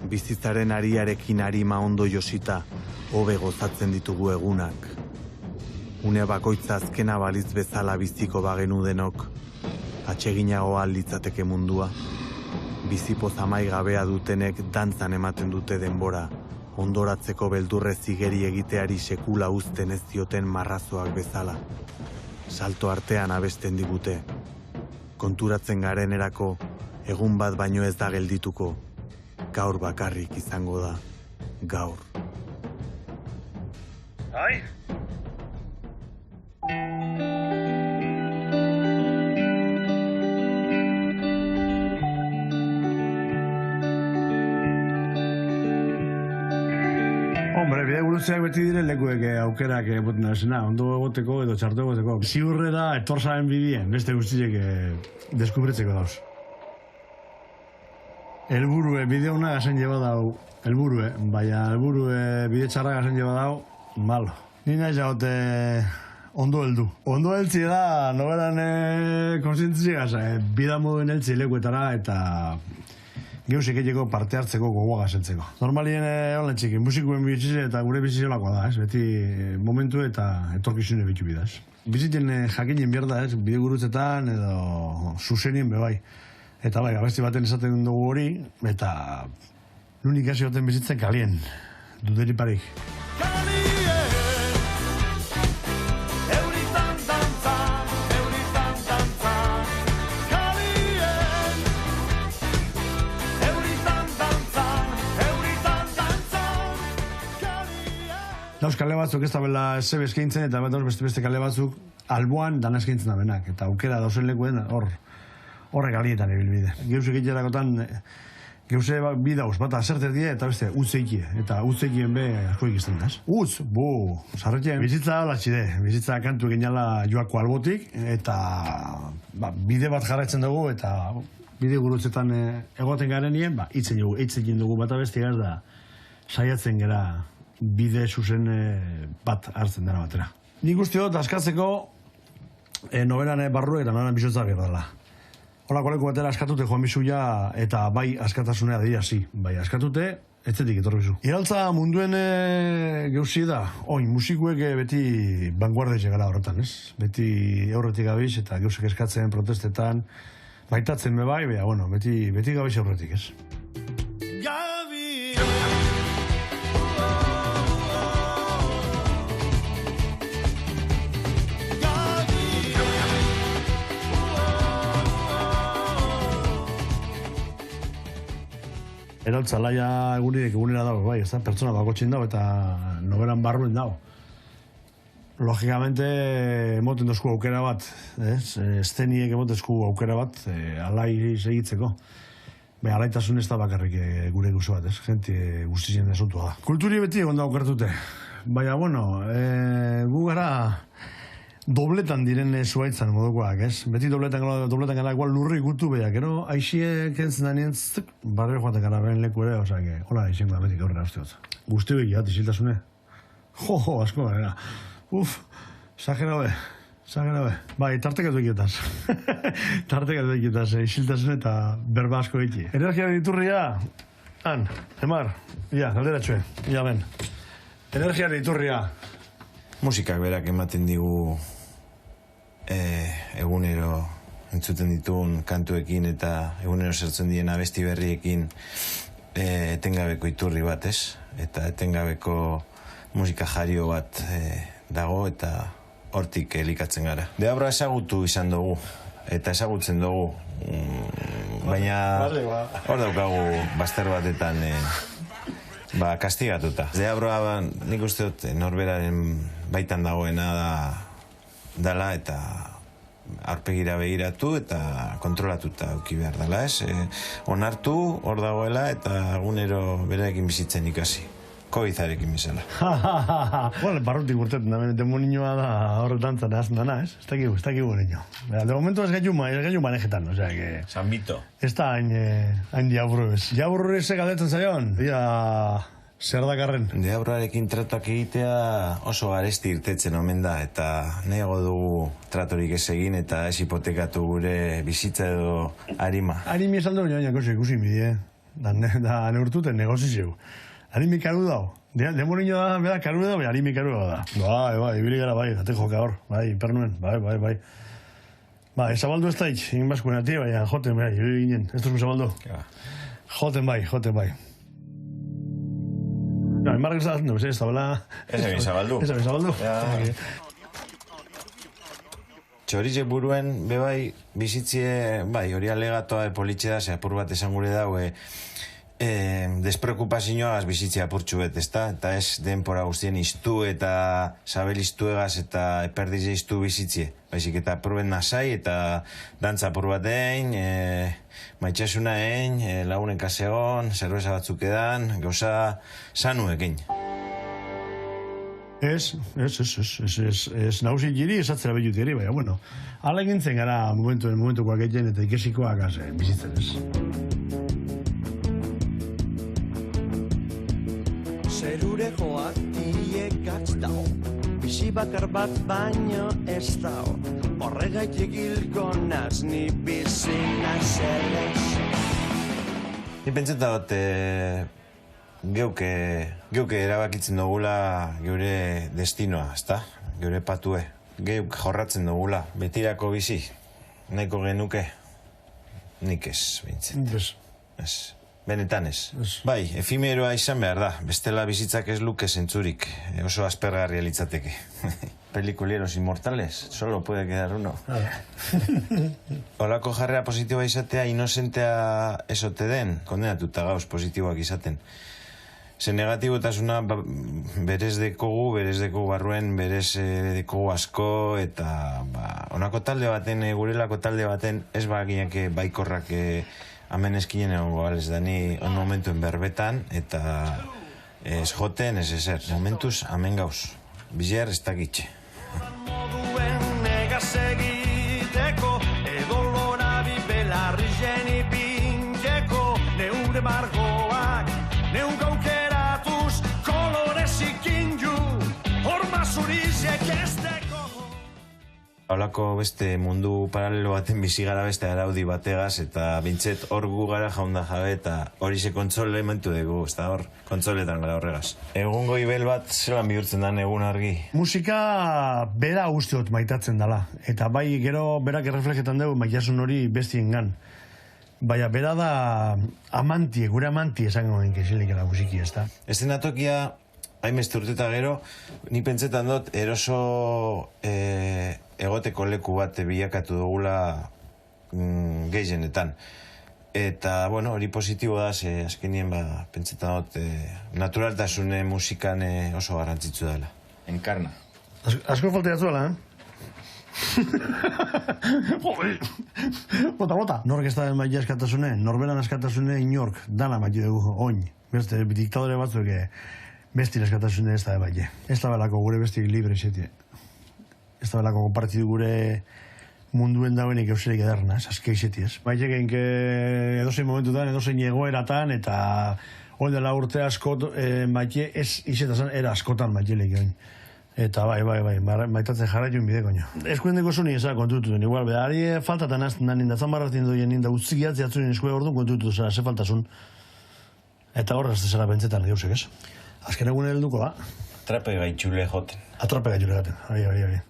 Bizitzaren ariarekin arima ondo josita, hobe gozatzen ditugu egunak. Une bakoitza azkena baliz bezala biziko bagenu denok, atseginagoa litzateke mundua. Bizipoz amaigabea dutenek dantzan ematen dute denbora, ondoratzeko beldurrez igeri egiteari sekula uzten ez dioten marrazoak bezala. Salto artean abesten digute. Konturatzen garenerako, egun bat baino ez da geldituko. Gaur bakarrik izango da. Gaur. Ai? Hombre, bide gurutzeak beti dire lekuek aukerak boten esena, ondo egoteko edo txartu egoteko. Ziurre da etorzaren bidien, beste guztiek deskubritzeko dauz. Elburue, bide hona gazen jeba dau, elburue, baina elburue bide txarra gazen jeba dau, malo. Ni nahi jagote ondo heldu. Ondo heltzi da, noberan konsientzia gaza, bida moduen heltzi lekuetara eta geusik egiteko parte hartzeko gogoa gazentzeko. Normalien holan txikin, musikuen bizitze eta gure bizitzelakoa da, beti momentu eta etorkizune bitu bidaz. Biziten jakinen bierda, bide gurutzetan edo zuzenien bebai. Eta bai, abesti baten esaten dugu hori, eta nunik hasi hoten bizitzen kalien, duderi parik. Dauz kale batzuk ez da bela zebe eskaintzen eta dauz beste kale batzuk alboan dana eskaintzen da benak. Eta aukera dauzen lekuen horrek alietan ibilbide. Geuse egiterakotan geuse bi dauz, bata zertez die eta beste utzeikie. Eta utzeikien be asko ikizten da. Utz, sarretien. Bizitza hola txide. Bizitza kantu eginala joako albotik eta bide bat jarraitzen dugu eta bide gurutzetan egoten garenien, hitzen dugu bata bestia ez da saiatzen gera bide zuzen bat hartzen dena batera. Nik uste dut, askatzeko noberan barru eta noberan bizotza berdala. Holako leku batera askatute joan bizuia eta bai askatasunea dira, bai askatute, etzetik etorri bizu. Iraltza munduen geuzi da, musikuek beti vanguardia egara horretan, ez? Beti aurretik gabiz eta geuzek eskatzen protestetan, baitatzen bai, beti gabiz aurretik, ez? Eraltza laia egunera dago, bai, ez da, pertsona bakotxin dago eta noberan barruen dago. Logikamente, emoten dozku aukera bat, esteniek emotezku aukera bat, alai segitzeko. Alaitasun ez da bakarrik gure guzu bat, gente guztizien esuntua da. Kulturi beti egon dago kertute. Baina, gu gara dobletan diren zuaitzan modukoak, ez? Beti dobletan gara igual lurri gutu beha, gero aixiek entzen da nientzuk, barrio joaten gara beren leku ere, hola aixen da betik aurrera uste dut. Guzti behi, isiltasune. Asko gara. Zagera be. Bai, tartekatu ekietaz. Tartekatu ekietaz, isiltasune eta berba asko eki. Energiaren iturria, Emar, galdera txue, ben. Energiaren iturria. Musikak berak ematen digu egunero entzuten dituen kantuekin eta egunero zertzen dien abesti berriekin etengabeko iturri bat, ez? Eta etengabeko musika jario bat dago eta hortik elikatzen gara. Deabra ezagutu izan dugu eta ezagutzen dugu, baina hor daukagu bazter batetan kastigatuta. Deabroa nik uste dut norberaren baitan dagoena dela eta aurpegira begiratu eta kontrolatuta auki behar dela, ez? Onartu hor dagoela eta egunero berarekin bizitzen ikasi. Koizarekin bizala. Barrutik urtetan da, demoninoa da horretan zanazten dana, ez? Ez dakigu niño. De momento ez gaitu manejetan, osea que... San Vito. Ez da hain diaburu ez. Diaburu ez galdetzen zaion, zer dakarren. Diabroarekin tratuak egitea oso garesti irtetzen omen da, eta nahiago dugu tratorik ez egin eta ez hipotekatu gure bizitza edo arima. Arimi esan dugu baina ikusi bide, da neurtuten negozizeu. Harimi karu dao. Demorino da, bera karu da, bai, harimi karu da. Bai, ibili gara, bai, date joka hor, bai, pernuen, bai. Ba, zabaldu ez daik, egin baskuen ati, bai, joten, bai, ibili ginen, ez duzun zabaldu. Joten bai. Marrak ez da, ez da, ez egin zabaldu. Txorize buruen, bebai, bizitzie, bai, hori alegatoa politxe da, apur bat esan gure dau, despreokupazioaz bizitzea apurtxu bet, ezta? Eta ez denpora guztien iztu eta sabel iztuegaz eta eperdize iztu bizitzie. Baizik eta apurben nasai eta dantza apur bat egin, maitxasuna egin, lagunen kasegon, zerbeza batzuk edan, gauza sanuekin. Ez nagusi giri esatzera behut eri, baina, bueno, ala egintzen gara momentukoak egin eta ikesikoak bizitzen ez. Zerure joak tiekatz dao, bizi bakar bat baino ez dao, horregaitik hilko naz ni bizi nazelez. Ni pentseta dut, geuke erabakitzen dugula geure destinoa, ezta? Geure patue. Geuk jorratzen dugula, betirako bizi. Nahiko genuke, nik ez, bintzen. Ez. Benetan ez. Bai, efimeroa izan behar da. Bestela bizitzak ez luke zentzurik. Oso aspergarria litzateke. Pelikulieros inmortales. Solo puede quedar uno. Olako jarrera positiboa izatea inozentea esote den. Kondenatuta gauz positiboak izaten. Ze negatibotasuna berez dekogu barruen, berez dekogu asko, eta honako talde baten, gurelako talde baten, ez baginak baikorrak hemen eskinen egongo, ez da ni on momentuen berbetan, eta ez joten, ez ezer. Momentuz, hemen gauz. Bizer, ez dakitxe. Moduen negaz egiteko, edo lora bibelarri jeni pinteko, neure margoak, neun gaukeratuz, kolorezik inju, horma zurizek ez deko. Haulako beste mundu paralelo baten bizi gara beste araudi bategaz, eta bintzet hor gu gara jaunda jabe, eta hori ze kontsole mentu dugu, ez da hor, kontsoletan gara horregaz. Egun goibel bat zelan bihurtzen dan egun argi? Musika bera usteot maitatzen dela, eta bai gero berak erreflejetan dugu maitasun hori bestien gan. Baina bera da amantie, gure amantie esango den kesilik era musiki, ez da? Ez den atokia, hainbeste urteta gero, ni pentsetan dut eroso egoteko leku bat bilakatu dugula gehienetan. Eta, bueno, hori positibo da, ze azkenien pentsetan dut naturaltasune musikan oso garrantzitsu dela. Enkarna. Asko falta jatzuela, Bota. Nork ez da maia eskatasune, norberan eskatasune inork, dana maia dugu, oin. Beste, diktadore batzuk bestin eskatasune ez da maia. Ez da belako gure bestik libre izetie. Ez da belako konpartidu gure munduen dauenik euserik edarna, aske izetie ez. Maia genke edozein momentutan, edozein egoeratan, eta hori dela urte askot maia ez izetazen era askotan maia legioin. Eta bai, maitatzen jarraituen bide, koño. Eskuendeko zuni eza kontututen, igual, behari faltatan azten da nindatzen barratzen doien ninda utzigiatzi atzuen eskue orduan kontutu zara, ze faltasun. Eta horraz zara pentsetan geusek, ez? Azken egun helduko da. Atrape gaitxule joten. Atrape gaitxule gaten, ari.